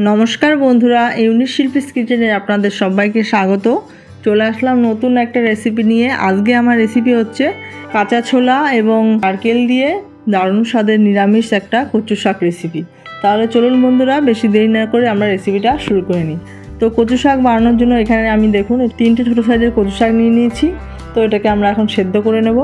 नमस्कार बंधुरा इउनिक शिल्पीस किचेने आपनादेर सबाइके स्वागत। चले आसलाम नतून एक रेसिपि निये। आजके आमार रेसिपि होच्छे काँचा छोला एबं नारकेल दिये दारुण स्वादेर निरामिष एक कचु शाक रेसिपि। ताहले चलुन बंधुरा बेशी देरी ना करे आमरा रेसिपिटा शुरू करे निई। तो कचु शाक बानानोर जोन्नो एखाने आमि देखुन 3टे छोटो साइजेर कचु शाक निये नियेछि। तो एटाके आमरा एखन सेদ্ধ करे नेब।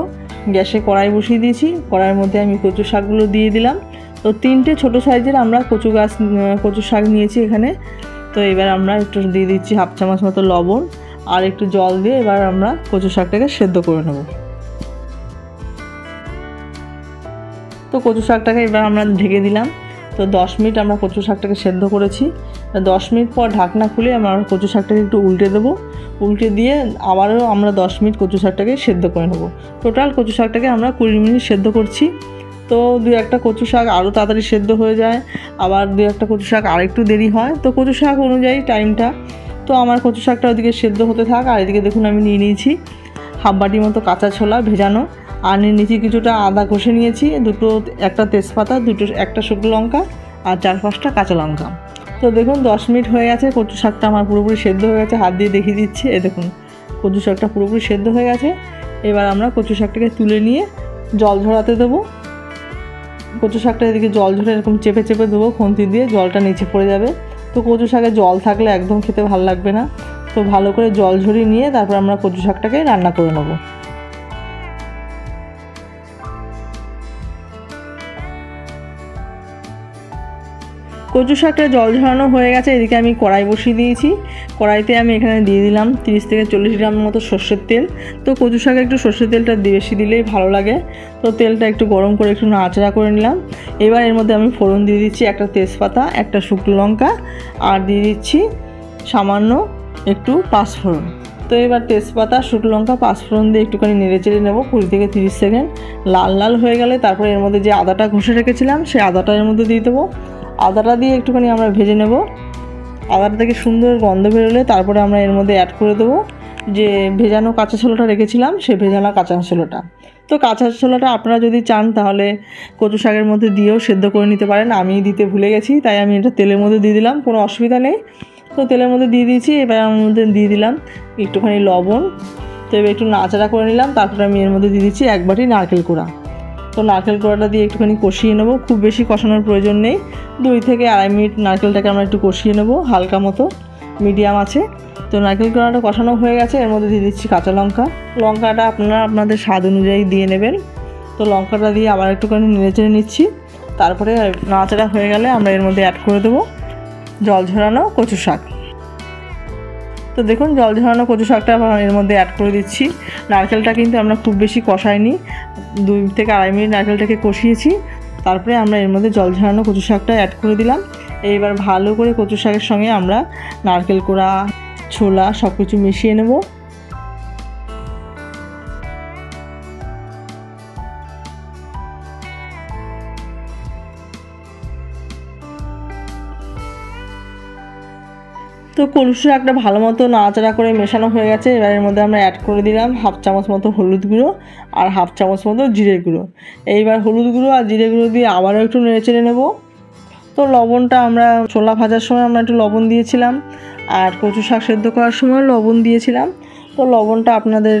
ग्यासे कड़ाई बसिए दिएछि, कड़ाइयेर मध्ये आमि कचु शाकगुलो दिये दिलाम। तो 3टे छोटो साइजेर आमरा कचु शाक नियेछि एखाने। तो एबार आमरा एकटु दिये दिচ্ছি हाफ चामच मतो लवण और एकटु जल दिए एबार आमरा कचु शाकटाके सेদ্ধ करे नेब। तो कचु शाकटाके एबार आमरा ढेके दिलाम। तो 10 मिनट आमरा कचु शाकटाके सेদ্ধ करेछि। 10 मिनट पर ढाकना खुले आमरा कचु शाकटाके एकटु उल्टे देब। उल्टे दिए आबारो आमरा 10 मिनट कचु शाकटाके सेদ্ধ करे नेब। टोटाल कचु शाकटाके आमरा 20 मिनट सेদ্ধ करछि। तो दुई एक कचु शाक आरो ताड़ाताड़ी सेদ্ধ हो जाए, आबार दुई एक कचु शाक आरेकटु देरी है। तो कचु शाक अनुयायी टाइमटा। तो आमार कचु शाकटा ओदिके सेদ্ধ होते थाक। और एदिके देखुन आमि निये निয়েছি हाफ बाटी मतो काँचा छोला भेजानो और निये निয়েছি কিছুটা आदा कষে নিয়েছি, দুটো একটা তেজপাতা, দুটো একটা শুকনো লঙ্কা আর 4-5টা কাঁচা লঙ্কা। তো দেখুন 10 মিনিট হয়ে গেছে, কচু শাকটা আমার পুরোপুরি সেদ্ধ হয়ে গেছে। হাত দিয়ে দেখিয়ে দিচ্ছি, এই দেখুন কচু শাকটা পুরোপুরি সেদ্ধ হয়ে গেছে। এবার আমরা কচু শাকটাকে তুলে নিয়ে জল ঝরাতে দেবো। कचु शाकटा एदिके जल झरे एरकम चेपे चेपे देबो, खुंती दिए जलटा नीचे पड़े जाबे। तो कचु शाके जल थाकले एकदम खेते भालो लागबे ना। तो भालो करे जल झरिए निए तारपर आमरा कचु शाकटाके रान्ना करे नेब। कचु शाकटा जल झरानो हये गेछे। एदिके आमि कड़ाई बसिए दिएछि। कड़ाईते आमि एखाने दिए दिलाम 30 থেকে 40 ग्राम मतो सर्षेर तेल। तो कचु शाके एकटु सर्षेर तेलटा बेशी दिलेई भालो लागे। तो तेलटा एकटु गरम करे एकटु नाड़ाचाड़ा करे निलाम। एबार एर मধ্যে आमि फोड़न दिए दिচ্ছি একটা তেজপাতা, একটা শুকনো লঙ্কা আর দিয়ে দিচ্ছি সামান্য একটু পাঁচফোড়ন। তো এবার তেজপাতা, শুকনো লঙ্কা, পাঁচফোড়ন দিয়ে একটুখানি নেড়েচেড়ে নেব 20 থেকে 30 সেকেন্ড। লাল লাল হয়ে গেলে তারপর এর মধ্যে যে আদাটা ঘষে রেখেছিলাম সেই আদাটা এর মধ্যে দিয়ে দেবো। আদাটা দিয়ে একটুখানি আমরা ভেজে নেব। আদাটা থেকে সুন্দর গন্ধ বেরোলে তারপরে আমরা এর মধ্যে অ্যাড করে দেবো যে ভেজানো কাঁচা ছোলাটা রেখেছিলাম সেই ভেজানো কাঁচা ছোলাটা। তো কাঁচা ছোলাটা আপনারা যদি চান তাহলে কচু শাকের মধ্যে দিয়েও সেদ্ধ করে নিতে পারেন। আমি দিতে ভুলে গেছি তাই আমি এটা তেলের মধ্যে দিয়ে দিলাম, কোনো অসুবিধা নেই। তো তেলের মধ্যে দিয়ে দিয়েছি। এবার আমি মধ্যে দিয়ে দিলাম একটুখানি লবণ। তো এবার একটু নাড়াচাড়া করে নিলাম। তারপরে আমি এর মধ্যে দিয়ে দিচ্ছি 1 বাটি নারকেল কোড়া। তো নারকেল কোড়াটা দিয়ে একটুখানি কষিয়ে নেব, খুব বেশি কষানোর প্রয়োজন নেই। 2 থেকে 2.5 মিনিট নারকেলটাকে আমরা একটু কষিয়ে নেব হালকা মতো মিডিয়াম আছে। তো নারকেল কোড়াটা কষানো হয়ে গেছে। এর মধ্যে দিয়ে দিচ্ছি কাঁচা লঙ্কা। লঙ্কাটা আপনারা আপনাদের স্বাদ অনুযায়ী দিয়ে নেবেন। তো লঙ্কাটা দিয়ে আবার একটুখানি নেড়েচেড়ে নিচ্ছি। তারপরে নাড়াচাড়া হয়ে গেলে আমরা এর মধ্যে অ্যাড করে দেবো জল ঝরানো কচু শাক। তো দেখুন জল ঝরানো কচু শাকটা এর মধ্যে অ্যাড করে দিচ্ছি। নারকেলটা কিন্তু আমরা খুব বেশি কষাইনি, 2 থেকে 2.5 মিনিট নারকেলটাকে কষিয়েছি। তারপরে আমরা এর মধ্যে জল ঝরানো কচু শাকটা অ্যাড করে দিলাম। এইবার ভালো করে কচু শাকের সঙ্গে আমরা নারকেল কোড়া, ছোলা সব কিছু মিশিয়ে নেব। তো কচু শাকটা ভালো মতো নাড়াচাড়া করে মেশানো হয়ে গেছে। এবার এর মধ্যে আমরা অ্যাড করে দিলাম হাফ চামচ মতো হলুদ গুঁড়ো আর হাফ চামচ মতো জিরে গুঁড়ো। এইবার হলুদ গুঁড়ো আর জিরে গুঁড়ো দিয়ে আবারও একটু নেড়েচেড়ে নেব। তো লবণটা আমরা ছোলা ভাজার সময় আমরা একটু লবণ দিয়েছিলাম আর কচু শাক সেদ্ধ করার সময় লবণ দিয়েছিলাম। তো লবণটা আপনাদের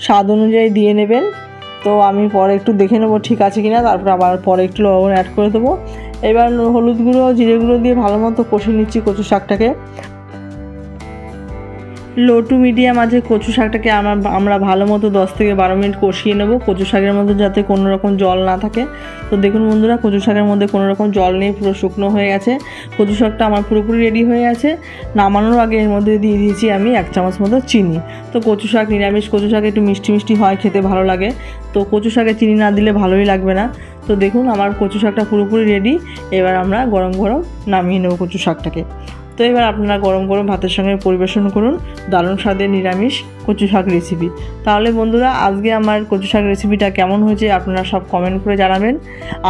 স্বাদ অনুযায়ী দিয়ে নেবেন। তো আমি পরে একটু দেখে নেব ঠিক আছে কিনা, তারপর আবার পরে একটু লবণ অ্যাড করে দেবো। এবার হলুদ গুঁড়ো জিরে গুঁড়ো দিয়ে ভালো মতো কষিয়ে নিচ্ছি কচু শাকটাকে। লো টু মিডিয়াম আছে কচু শাকটাকে আমরা ভালো মতো 10 থেকে 12 মিনিট কষিয়ে নেব, কচু শাকের মধ্যে যাতে কোনো রকম জল না থাকে। তো দেখুন বন্ধুরা কচু শাকের মধ্যে কোনো রকম জল নেই, পুরো শুকনো হয়ে গেছে। কচু শাকটা আমার পুরোপুরি রেডি হয়ে গেছে। নামানোর আগে এর মধ্যে দিয়ে দিয়েছি আমি 1 চামচ মতো চিনি। তো কচু শাক নিরামিষ কচু শাক একটু মিষ্টি মিষ্টি হয়, খেতে ভালো লাগে। তো কচু শাকে চিনি না দিলে ভালোই লাগবে না। তো দেখুন আমার কচু শাকটা পুরোপুরি রেডি। এবার আমরা গরম গরম নামিয়ে নেব কচু শাকটাকে। তো এবার আপনারা গরম গরম ভাতের সঙ্গে পরিবেশন করুন দারুণ স্বাদের নিরামিষ কচু শাক রেসিপি। তাহলে বন্ধুরা আজকে আমার কচু শাক রেসিপিটা কেমন হয়েছে আপনারা সব কমেন্ট করে জানাবেন।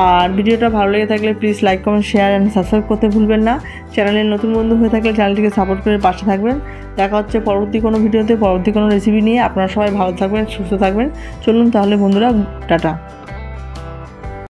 আর ভিডিওটা ভালো লেগে থাকলে please like, comment, share and subscribe করতে ভুলবেন না। চ্যানেলের নতুন বন্ধু হয়ে থাকলে চ্যানেলটিকে সাপোর্ট করে পাশে থাকবেন। দেখা হচ্ছে পরবর্তী কোনো ভিডিওতে পরবর্তী কোনো রেসিপি নিয়ে। আপনারা সবাই ভালো থাকবেন, সুস্থ থাকবেন। চলুন তাহলে বন্ধুরা, টাটা।